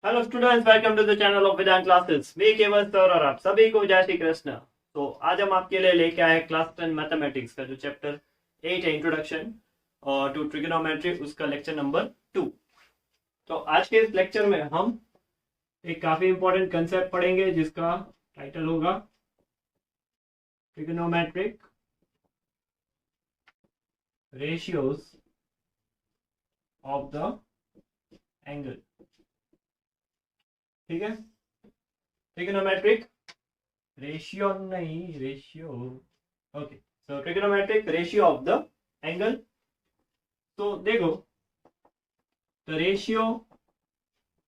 Hello students, welcome to the channel of Vedant classes. मैं Keval sir और आप सभी को जय श्री कृष्ण। तो आज हम आपके लिए लेके आए क्लास 10 मैथमेटिक्स का जो चैप्टर 8 है, इंट्रोडक्शन और टू ट्रिग्नोमेट्री, उसका लेक्चर नंबर 2। तो आज के इस लेक्चर में हम एक काफी इंपॉर्टेंट कंसेप्ट पढ़ेंगे जिसका टाइटल होगा trigonometric ratios of the angle. ठीक है, ट्रिग्नोमेट्रिक रेशियो नहीं, ratio. Okay, so trigonometric ratio of the angle. तो देखो, the ratio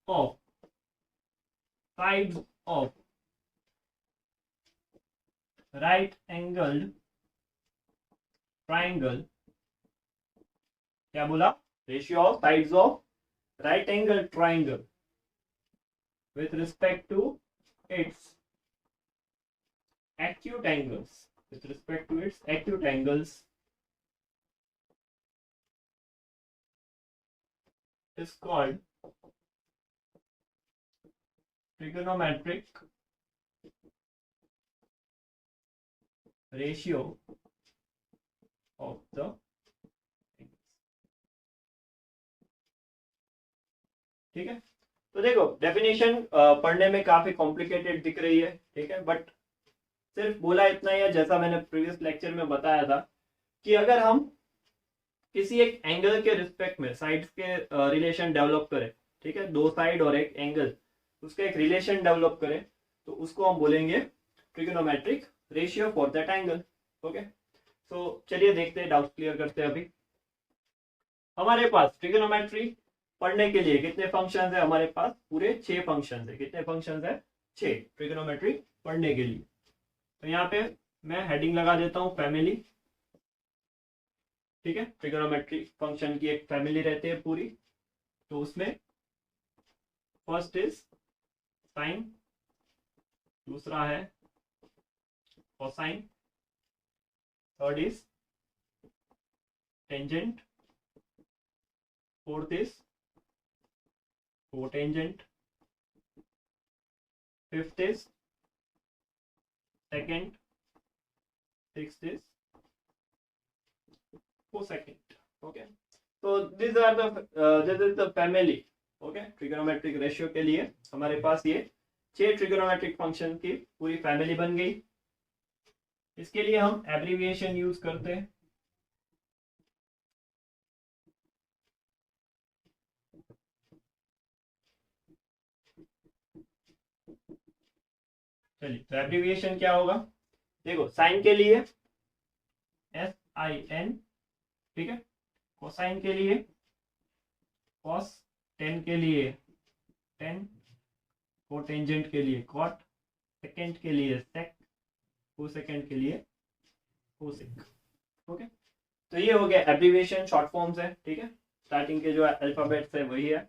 of sides of right angled triangle. क्या बोला? Ratio of sides of right angle triangle with respect to its acute angles, with respect to its acute angles is called trigonometric ratio of the angles। ठीक है, तो देखो definition पढ़ने में काफी complicated दिख रही है, ठीक है, बट सिर्फ बोला इतना ही है, जैसा मैंने प्रीवियस लेक्चर में बताया था कि अगर हम किसी एक एंगल के रिस्पेक्ट में साइड्स के रिलेशन डेवलप करें, ठीक है, दो साइड और एक एंगल, उसका एक रिलेशन डेवलप करें, तो उसको हम बोलेंगे trigonometric ratio for that angle. Okay, तो चलिए देखते हैं, डाउट क्लियर करते हैं। अभी हमारे पास ट्रिगोनोमेट्री पढ़ने के लिए कितने फंक्शंस है? हमारे पास पूरे 6 फंक्शंस है। कितने फंक्शंस है? 6 ट्रिगोनोमेट्री पढ़ने के लिए। तो यहाँ पे मैं हेडिंग लगा देता हूँ फैमिली। ठीक है, ट्रिगोनोमेट्री फंक्शन की एक फैमिली रहती है पूरी। तो उसमें फर्स्ट इज साइन, दूसरा है cosine, third is tangent, fourth is cotangent, fifth is secant, sixth is cosecant. Okay, तो this is the family. Okay, trigonometric ratio के लिए हमारे पास ये 6 ट्रिगोनोमेट्रिक फंक्शन की पूरी फैमिली बन गई। इसके लिए हम एब्रीविएशन यूज करते हैं। चलिए, तो एब्रीविएशन क्या होगा? देखो, साइन के लिए SIN, ठीक है, कोसाइन के लिए कॉस, टेन के लिए टेन, कोटेंजेंट के लिए कॉट, सेकेंड के लिए सेक, कोसेकेंड के लिए कोसेक। ओके, तो ये हो गया एब्रीविएशन, शॉर्ट फॉर्म्स है। ठीक है, स्टार्टिंग के जो अल्फाबेट्स है वही है।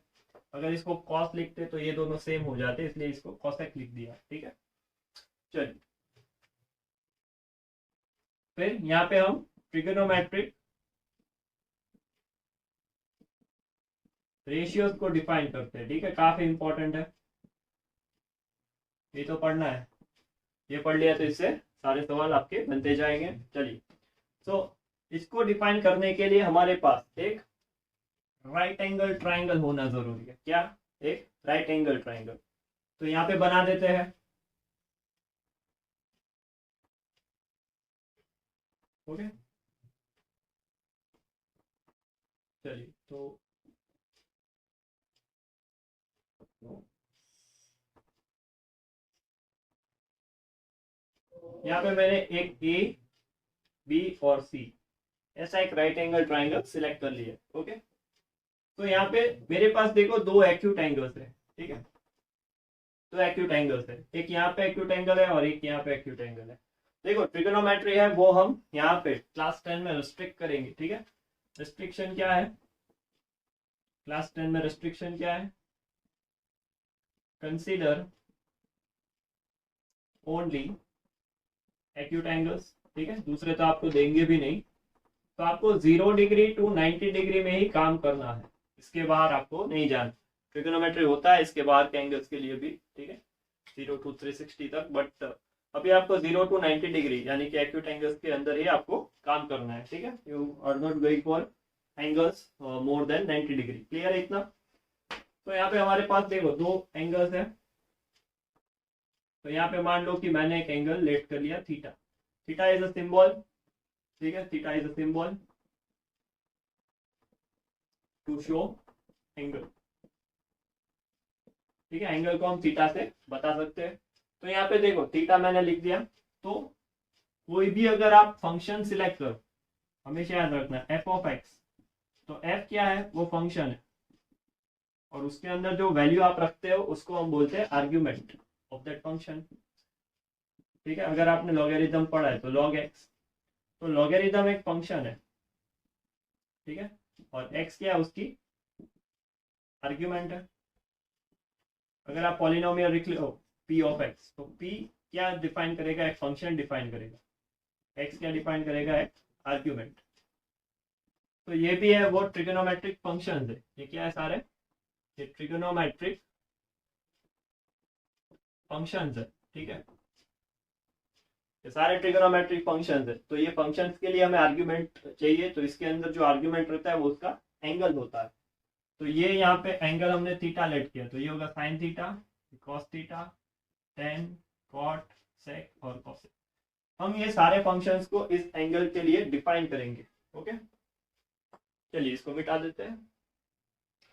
अगर इसको कॉस लिखते तो ये दोनों सेम हो जाते, इसलिए इसको कॉसेक लिख दिया। ठीक है, चलिए फिर यहाँ पे हम ट्रिगोनोमेट्रिक रेशियोज को डिफाइन करते हैं। ठीक है, काफी इंपॉर्टेंट है, ये तो पढ़ना है। ये पढ़ लिया तो इससे सारे सवाल आपके बनते जाएंगे। चलिए, तो इसको डिफाइन करने के लिए हमारे पास एक राइट एंगल ट्राइंगल होना जरूरी है। क्या? एक राइट एंगल ट्राइंगल। तो यहाँ पे बना देते हैं। ओके, चलिए, तो यहाँ पे मैंने एक A, B और C ऐसा एक राइट एंगल ट्राइंगल सिलेक्ट कर लिया। ओके, तो यहाँ पे मेरे पास देखो दो एक्यूट एंगल्स है। ठीक है, दो एक्यूट एंगल्स है, एक यहाँ पे एक्यूट एंगल है और एक यहाँ पे एक्यूट एंगल है। देखो, ट्रिगोनोमेट्री है वो हम यहाँ पे क्लास 10 में रिस्ट्रिक्ट करेंगे। ठीक है, रिस्ट्रिक्शन क्या है? क्लास 10 में रिस्ट्रिक्शन क्या है? Consider only acute angles. ठीक है, दूसरे तो आपको देंगे भी नहीं। तो आपको 0 डिग्री टू 90 डिग्री में ही काम करना है, इसके बाहर आपको नहीं जाना। ट्रिगोनोमेट्री होता है इसके बाहर के एंगल्स के लिए भी, ठीक है, 0 to 360 तक, बट अभी आपको 0 to 90 डिग्री यानी कि एक्यूट एंगल्स के अंदर ही आपको काम करना है, ठीक है। You are not going for angles more than 90 degree. Clear है इतना? तो यहाँ पे हमारे पास देखो दो एंगल्स है। तो यहाँ पे मान लो कि मैंने एक एंगल लेट कर लिया theta. Theta is a symbol, ठीक है, theta is a symbol to show angle, ठीक है। एंगल को हम थीटा से बता सकते हैं। तो यहाँ पे देखो थीटा मैंने लिख दिया। तो कोई भी अगर आप फंक्शन सिलेक्ट करो, हमेशा याद रखना एफ ऑफ एक्स, तो एफ क्या है? वो फंक्शन है, और उसके अंदर जो वैल्यू आप रखते हो उसको हम बोलते हैं आर्ग्यूमेंट ऑफ दैट फंक्शन, ठीक है। अगर आपने लॉगरिथम पढ़ा है तो लॉग एक्स, तो लॉगरिथम एक फंक्शन है, ठीक है, और एक्स क्या है? उसकी आर्ग्यूमेंट है। अगर आप पॉलिनोमियल लिख लो पी ऑफ एक्स, तो पी क्या डिफाइन करेगा? एक फंक्शन डिफाइन करेगा। एक्स क्या डिफाइन करेगा? एक आर्ग्यूमेंट। तो ये भी है वो ट्रिगोनोमेट्रिक फंक्शंस है। ये क्या है सारे? ये ट्रिगोनोमेट्रिक फंक्शंस है, ठीक है। ये सारे ट्रिगोनोमेट्रिक फंक्शंस है। तो ये फंक्शंस के लिए हमें आर्ग्यूमेंट चाहिए, तो इसके अंदर जो आर्ग्यूमेंट रहता है वो उसका एंगल होता है। तो ये यहाँ पे एंगल हमने थीटा लेट किया, तो ये होगा sine theta, cos theta, tan, cot, sec और कॉसेक। हम ये सारे फंक्शंस को इस एंगल के लिए डिफाइन करेंगे। ओके, चलिए इसको मिटा देते हैं।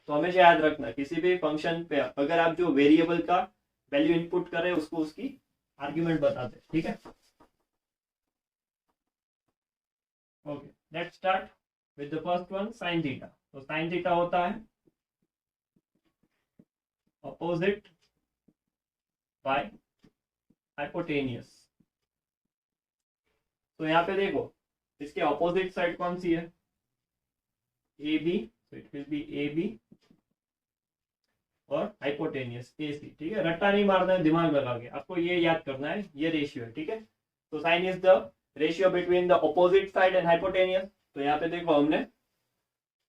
तो हमेशा याद रखना किसी भी फंक्शन पे अगर आप जो वेरिएबल का वैल्यू इनपुट करें उसको उसकी आर्ग्यूमेंट बताते हैं, ठीक है। Okay, let's start with the first one, sine theta. तो साइन थीटा होता है अपोजिट बाय हाइपोटेनियस। तो यहाँ पे देखो इसके अपोजिट साइड कौन सी है? ए बी, तो it will be A B और हाइपोटेनियस ए सी, ठीक है। रट्टा नहीं मारना है, दिमाग लगा के आपको ये याद करना है, ये रेशियो है, ठीक है। तो sine is the ratio between the opposite side and hypotenuse. तो यहाँ पे देखो हमने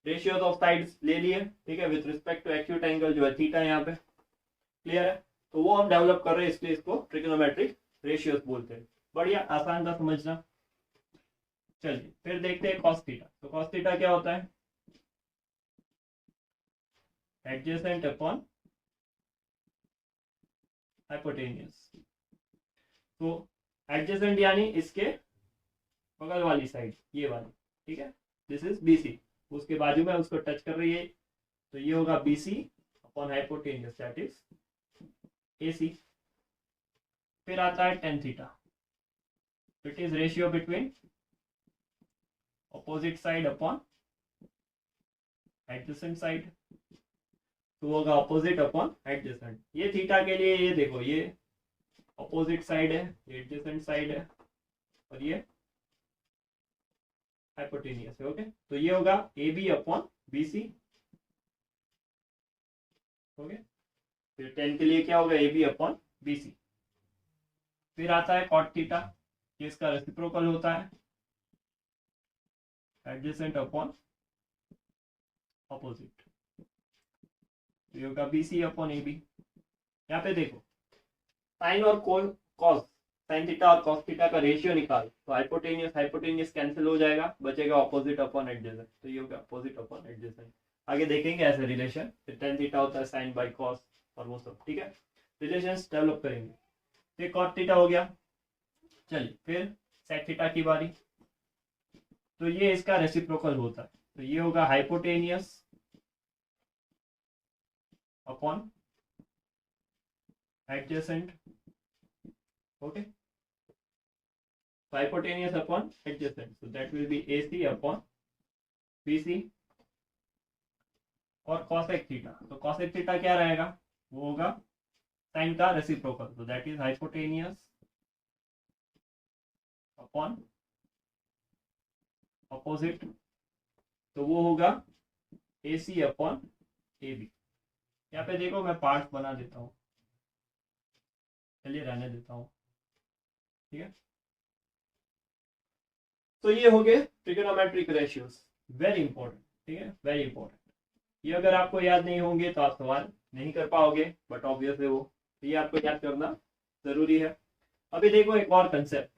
रेशियोज ऑफ साइड्स ले लिए, ठीक है, with respect to acute angle जो है थीटा यहाँ पे। क्लियर है? तो वो हम डेवलप कर रहे हैं, इसलिए इसको ट्रिगोनोमेट्रिक रेशियोज बोलते हैं। बढ़िया, आसान था समझना। चलिए फिर देखते हैं कॉस थीटा। तो कॉस थीटा क्या होता है? Adjacent upon hypotenuse. तो एडजेसेंट यानी इसके बगल वाली साइड, ये वाली, ठीक है, दिस इज बीसी, उसके बाजू में उसको टच कर रही है, तो ये होगा BC upon hypotenuse, that is AC. फिर आता है tan theta, it is ratio between opposite side upon adjacent side, तो होगा ऑपोजिट अपॉन एडजेसेंट। ये थीटा के लिए ये देखो, ये ऑपोजिट साइड है, ये एडजेसेंट साइड है, और ये हाइपोटेनियस है। ओके, तो ये होगा A B upon B C. Okay, फिर 10 के लिए क्या होगा? A B upon B C. फिर आता है कॉट थीटा, ये इसका रेसिप्रोकल होता है, एडजेसेंट अपॉन ऑपोजिट, तो ये होगा B C upon A B. यहाँ पे देखो साइन और कॉस, साइन थीटा और कॉस थीटा का रेशियो निकाल, तो हाइपोटेनियस हाइपोटेनियस कैंसिल हो जाएगा, बचेगा ऑपोजिट अपॉन एडजेसेंट, तो ये होगा ऑपोजिट अपॉन एडजेसेंट। आगे देखेंगे ऐसे रिलेशन, फिर टेन थीटा होता है साइन बाय कॉस और वो सब, ठीक है, रिलेशंस डेवलप करेंगे। फिर कॉट थीटा हो गया। चलिए फिर सेक थीटा की बारी। तो ये इसका रेसिप्रोकल होता है, तो ये होगा hypotenuse upon adjacent. Okay, hypotenuse upon adjacent, so that will be AC upon BC। और cosec थीटा, तो cosec थीटा क्या रहेगा? वो होगा साइन का रेसिप्रोकल, तो that is hypotenuse upon opposite, तो वो होगा AC अपॉन AB। यहाँ पे देखो मैं पार्ट बना देता हूँ, चलिए रहने देता हूँ, ठीक है। तो ये हो गए ट्रिगोनोमेट्रिक रेशियोज, वेरी इंपॉर्टेंट, ठीक है, वेरी इंपॉर्टेंट। ये अगर आपको याद नहीं होंगे तो आप सवाल नहीं कर पाओगे, बट ऑब्वियस है वो, तो ये आपको याद करना जरूरी है। अभी देखो एक और कंसेप्ट,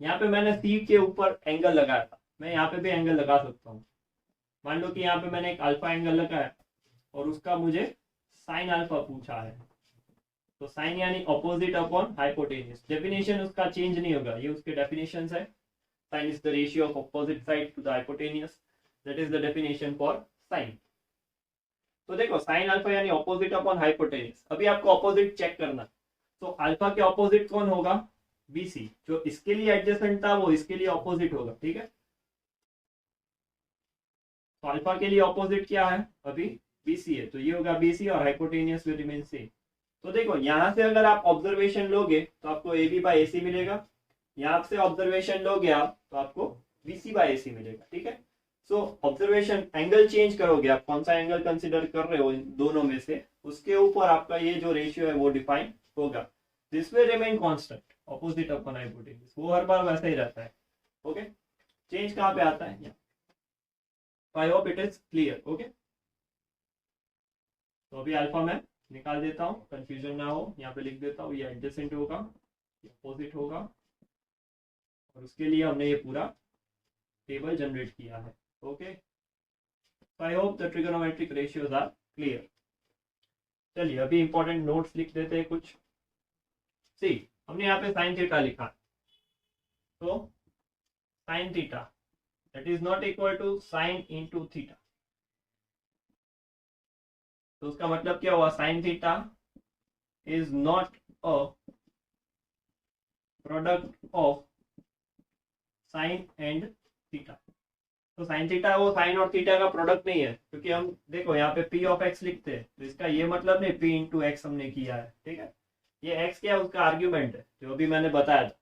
यहाँ पे मैंने सी के ऊपर एंगल लगाया था, मैं यहाँ पे भी एंगल लगा सकता हूँ। मान लो कि यहाँ पे मैंने एक अल्फा एंगल लगाया और उसका मुझे साइन अल्फा पूछा है, तो साइन यानी ऑपोजिट अपॉन हाइपोटेन्यूज, डेफिनेशन उसका चेंज नहीं होगा, ये उसके डेफिनेशन है। Sine is the ratio of opposite side to the hypotenuse, that is the definition for sine. तो देखो साइन अल्फा यानी ऑपोजिट अपॉन हाइपोटेन्यूज, अभी आपको ऑपोजिट चेक करना, तो अल्फा के ऑपोजिट कौन होगा, बीसी, जो इसके लिए एडजेसेंट था वो इसके लिए ऑपोजिट होगा, ठीक है। तो अल्फा के लिए ऑपोजिट क्या है, अभी बीसी है, तो ये होगा बीसी और हाइपोटेनियस विल रिमेन सेम। तो देखो यहां से अगर आप ऑब्जर्वेशन लोगे तो आपको ए बी बाई ए सी मिलेगा, यहां से ऑब्जर्वेशन लोगे आप तो आपको बीसी बाई ए सी मिलेगा, ठीक है। सो ऑब्जर्वेशन एंगल चेंज करोगे आप, कौन सा एंगल कंसिडर कर रहे हो इन दोनों में से, उसके ऊपर आपका ये जो रेशियो है वो डिफाइन होगा। This will remain constant, opposite upon hypotenuse, वो हर बार वैसा ही रहता है, ओके। चेंज कहाँ पे आता है, I hope it is clear, okay. तो अभी अल्फा मैं निकाल देता हूँ, कंफ्यूजन ना हो, यहाँ पे लिख देता हूँ, ये एडजेसेंट होगा, ये अपोजिट होगा, और उसके लिए हमने ये पूरा टेबल जनरेट किया है, okay. I hope the trigonometric ratios are clear. चलिए अभी इंपॉर्टेंट नोट्स लिख देते हैं कुछ। सी हमने यहाँ पे साइन थीटा लिखा, तो sine theta that is not equal to sine into theta, तो उसका मतलब क्या हुआ, sine theta is not a product of sine and theta. तो साइन थीटा वो साइन और थीटा का प्रोडक्ट नहीं है, क्योंकि हम देखो यहाँ पे पी ऑफ एक्स लिखते हैं, तो इसका ये मतलब नहीं पी इंटू एक्स हमने किया है, ठीक है। ये एक्स क्या है, उसका आर्ग्यूमेंट है, जो अभी मैंने बताया था।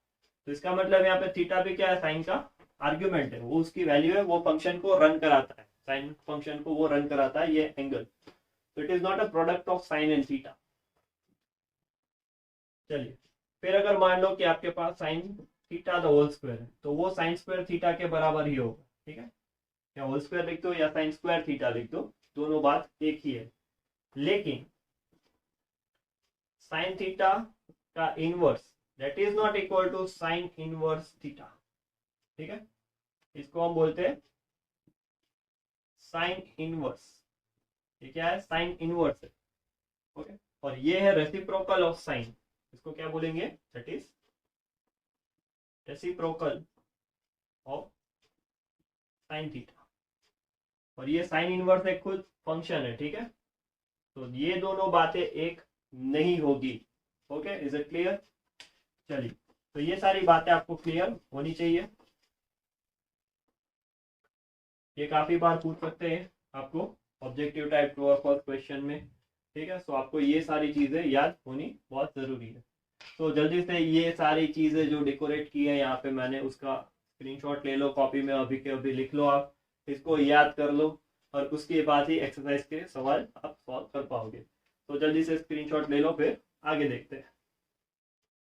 तो इसका मतलब यहाँ पे थीटा भी क्या है, साइन का आर्ग्यूमेंट है, वो उसकी वैल्यू है, वो फंक्शन को रन कराता है, साइन फंक्शन को वो रन कराता है, ये एंगल। तो it is not a product of sine and theta. चलिए फिर अगर मान लो कि आपके पास sine theta the whole square है, तो वो साइन स्क्वायर थीटा के बराबर ही होगा, ठीक है। या होल स्क्वायर लिख दो या साइन स्क्वायर थीटा लिख दो, दोनों बात एक ही है। लेकिन साइन थीटा का inverse that is not equal to sine inverse theta, ठीक है। इसको हम बोलते हैं साइन इनवर्स, ये क्या है, साइन इनवर्स है, ओके। और ये है रेसिप्रोकल ऑफ साइन, इसको क्या बोलेंगे, that is reciprocal of sine theta. और ये साइन इनवर्स एक खुद फंक्शन है, ठीक है। तो ये दोनों बातें एक नहीं होगी, ओके, इज इट क्लियर। चलिए तो ये सारी बातें आपको क्लियर होनी चाहिए, ये काफी बार पूछ सकते हैं आपको ऑब्जेक्टिव टाइप ट्रू और फॉल्स क्वेश्चन में, ठीक है। सो आपको ये सारी चीजें याद होनी बहुत जरूरी है। तो जल्दी से ये सारी चीजें जो डेकोरेट की है यहाँ पे मैंने, उसका स्क्रीनशॉट ले लो, कॉपी में अभी के अभी लिख लो, आप इसको याद कर लो, और उसके बाद ही एक्सरसाइज के सवाल आप सॉल्व कर पाओगे। तो जल्दी से स्क्रीनशॉट ले लो, फिर आगे देखते हैं।